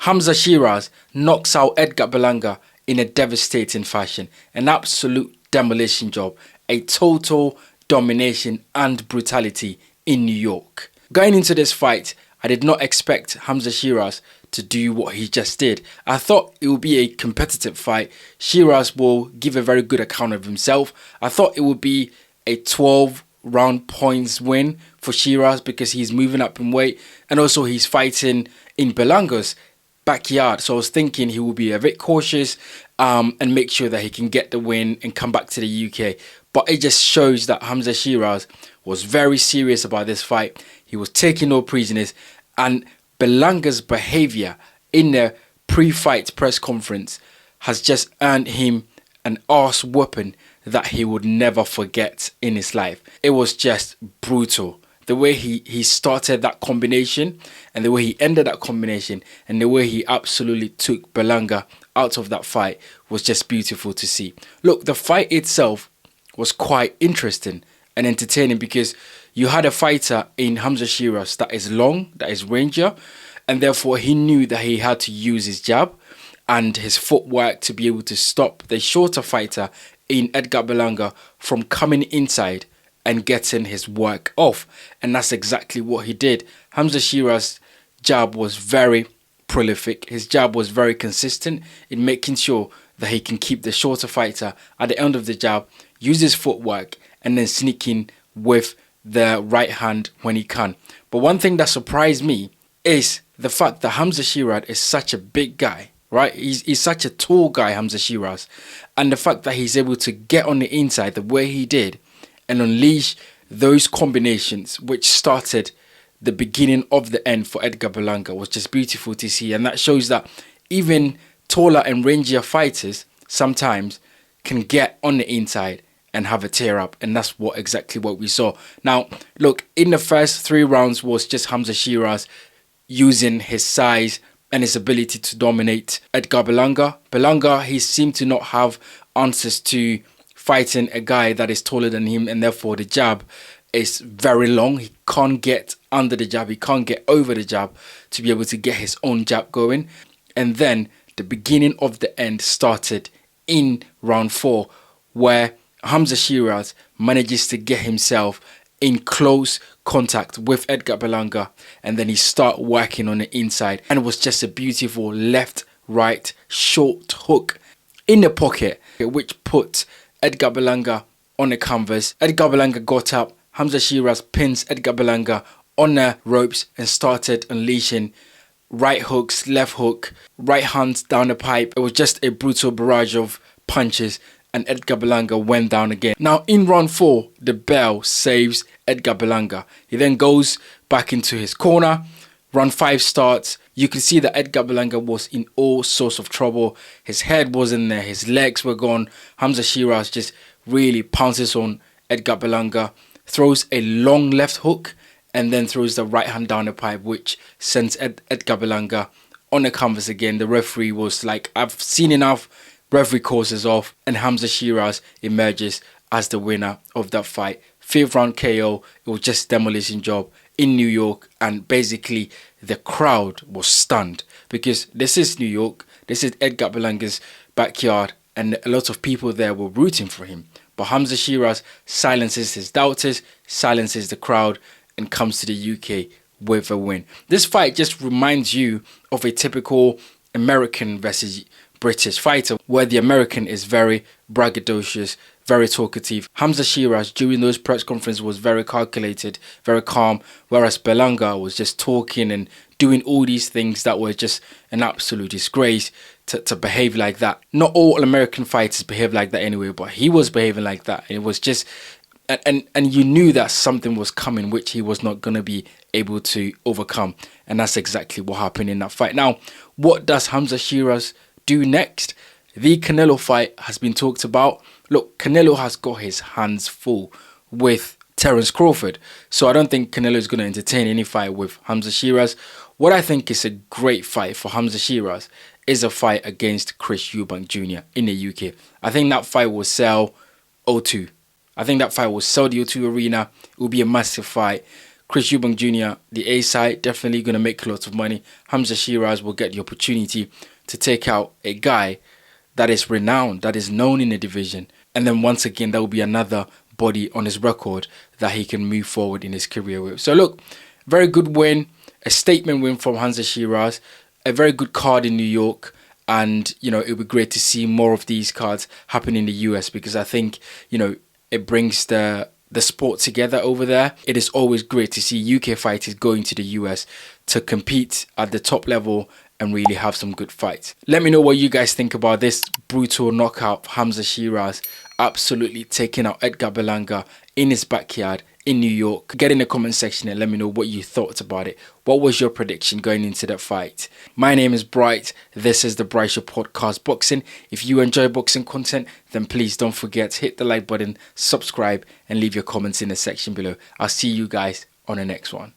Hamzah Sheeraz knocks out Edgar Berlanga in a devastating fashion. An absolute demolition job. A total domination and brutality in New York. Going into this fight, I did not expect Hamzah Sheeraz to do what he just did. I thought it would be a competitive fight. Sheeraz will give a very good account of himself. I thought it would be a 12 round points win for Sheeraz because he's moving up in weight and also he's fighting in Berlanga's backyard. So I was thinking he will be a bit cautious and make sure that he can get the win and come back to the UK. But it just shows that Hamzah Sheeraz was very serious about this fight. He was taking no prisoners, and Berlanga's behavior in the pre-fight press conference has just earned him an arse whooping that he would never forget in his life. It was just brutal. The way he started that combination and the way he ended that combination and the way he absolutely took Berlanga out of that fight was just beautiful to see. Look, the fight itself was quite interesting and entertaining because you had a fighter in Hamzah Sheeraz that is long, that is ranger, and therefore he knew that he had to use his jab and his footwork to be able to stop the shorter fighter in Edgar Berlanga from coming inside and getting his work off. And that's exactly what he did. Hamzah Sheeraz's jab was very prolific. His jab was very consistent in making sure that he can keep the shorter fighter at the end of the jab, use his footwork, and then sneak in with the right hand when he can. But one thing that surprised me is the fact that Hamzah Sheeraz is such a big guy, right? He's such a tall guy, Hamzah Sheeraz. And the fact that he's able to get on the inside the way he did and unleash those combinations which started the beginning of the end for Edgar Berlanga was just beautiful to see. And that shows that even taller and rangier fighters sometimes can get on the inside and have a tear up, and that's exactly what we saw. Now, look, in the first 3 rounds was just Hamzah Sheeraz using his size and his ability to dominate Edgar Berlanga. Berlanga, he seemed to not have answers to fighting a guy that is taller than him, and therefore the jab is very long. He can't get under the jab, he can't get over the jab to be able to get his own jab going. And then the beginning of the end started in round 4, where Hamzah Sheeraz manages to get himself in close contact with Edgar Berlanga, and then he start working on the inside, and it was just a beautiful left right short hook in the pocket which put Edgar Berlanga on the canvas. Edgar Berlanga got up, Hamzah Sheeraz pins Edgar Berlanga on the ropes and started unleashing right hooks, left hook, right hands down the pipe. It was just a brutal barrage of punches, and Edgar Berlanga went down again. Now in round 4, the bell saves Edgar Berlanga. He then goes back into his corner. Round 5 starts. You can see that Edgar Berlanga was in all sorts of trouble. His head wasn't there, his legs were gone. Hamzah Sheeraz just really pounces on Edgar Berlanga, throws a long left hook, and then throws the right hand down the pipe, which sends Edgar Berlanga on the canvas again. The referee was like, I've seen enough. Referee calls us off, and Hamzah Sheeraz emerges as the winner of that fight. 5th round KO. It was just a demolition job in New York, and basically the crowd was stunned because this is New York, this is Edgar Berlanga's backyard, and a lot of people there were rooting for him. But Hamzah Sheeraz silences his doubters, silences the crowd, and comes to the UK with a win. This fight just reminds you of a typical American versus British fighter, where the American is very braggadocious, very talkative. Hamzah Sheeraz during those press conferences was very calculated, very calm, whereas Berlanga was just talking and doing all these things that were just an absolute disgrace to behave like that. Not all American fighters behave like that anyway, but he was behaving like that. It was just, and you knew that something was coming which he was not going to be able to overcome, and that's exactly what happened in that fight. Now, what does Hamzah Sheeraz do next? The Canelo fight has been talked about. Look, Canelo has got his hands full with Terence Crawford, so I don't think Canelo is going to entertain any fight with Hamzah Sheeraz. What I think is a great fight for Hamzah Sheeraz is a fight against Chris Eubank Jr. in the UK. I think that fight will sell O2. I think that fight will sell the O2 Arena. It will be a massive fight. Chris Eubank Jr., the A side, definitely going to make lots of money. Hamzah Sheeraz will get the opportunity to take out a guy that is renowned, that is known in the division. And then once again, there will be another body on his record that he can move forward in his career with. So look, very good win, a statement win from Hamzah Sheeraz, a very good card in New York. And, you know, it would be great to see more of these cards happen in the US, because I think, you know, it brings the sport together over there. It is always great to see UK fighters going to the US to compete at the top level and really have some good fights. Let me know what you guys think about this brutal knockout. Hamzah Sheeraz absolutely taking out Edgar Berlanga in his backyard in New York. Get in the comment section and let me know what you thought about it. What was your prediction going into that fight? My name is Bright. This is the Bright Show Podcast Boxing. If you enjoy boxing content, then please don't forget to hit the like button, subscribe, and leave your comments in the section below. I'll see you guys on the next one.